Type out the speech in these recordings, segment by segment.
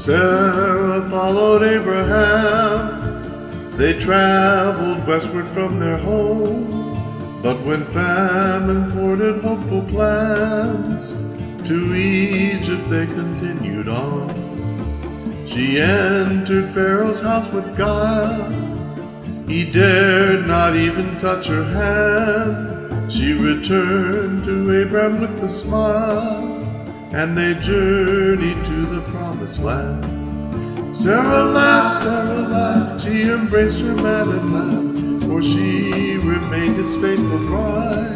Sarah followed Abraham. They traveled westward from their home, but when famine thwarted hopeful plans, to Egypt they continued on. She entered Pharaoh's house with guile. He dared not even touch her hand. She returned to Abraham with a smile, and they journeyed to the promised land. Sarah laughed, she embraced her man at last, for she remained his faithful bride.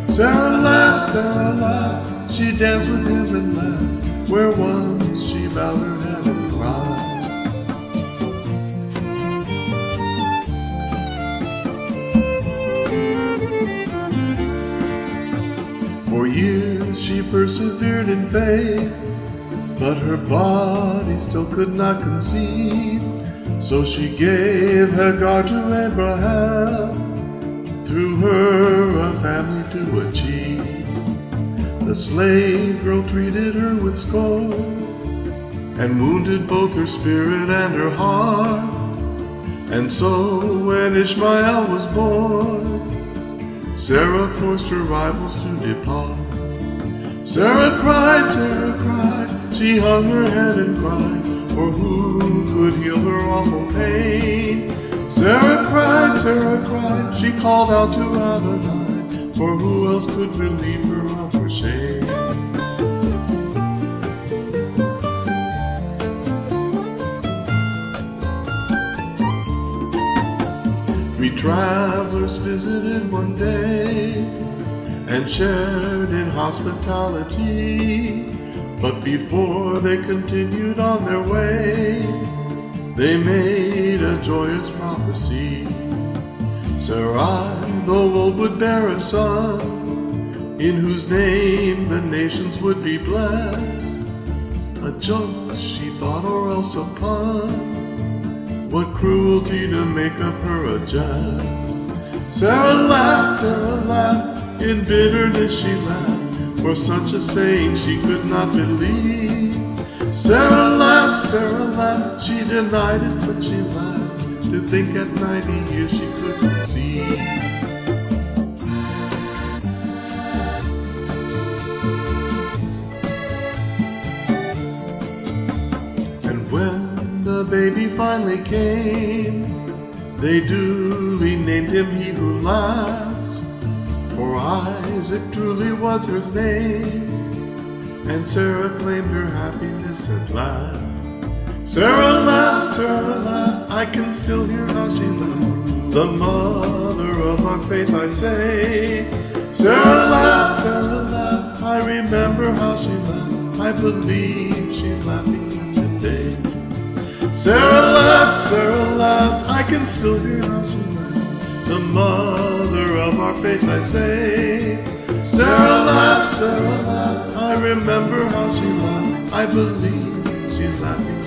Sarah laughed, she danced with him and laughed, where once she bowed her head and cried. For years she persevered in faith, but her body still could not conceive. So she gave Hagar to Abraham, through her a family to achieve. The slave girl treated her with scorn, and wounded both her spirit and her heart. And so when Ishmael was born, Sarah forced her rivals to depart. Sarah cried, she hung her head and cried, for who could heal her awful pain? Sarah cried, she called out to Adonai, for who else could relieve her of her shame? Three travelers visited one day and shared in hospitality, but before they continued on their way, they made a joyous prophecy. Sarai, though old, would bear a son, in whose name the nations would be blessed. A joke, she thought, or else a pun. What cruelty to make of her a jest. Sarah laughed, in bitterness she laughed, for such a saying she could not believe. Sarah laughed, she denied it, but she laughed, to think at 90 years she could conceive. And when the baby finally came, they duly named him He Who Laughs, for Isaac truly was his name, and Sarah claimed her happiness at last. Sarah laughed, I can still hear how she laughed, the mother of our faith, I say. Sarah laughed, I remember how she laughed, I believe she's laughing today. Sarah laughed, I can still hear how she laughed, the mother of our faith, I say. Sarah laughed, I remember how she laughed, I believe she's laughing.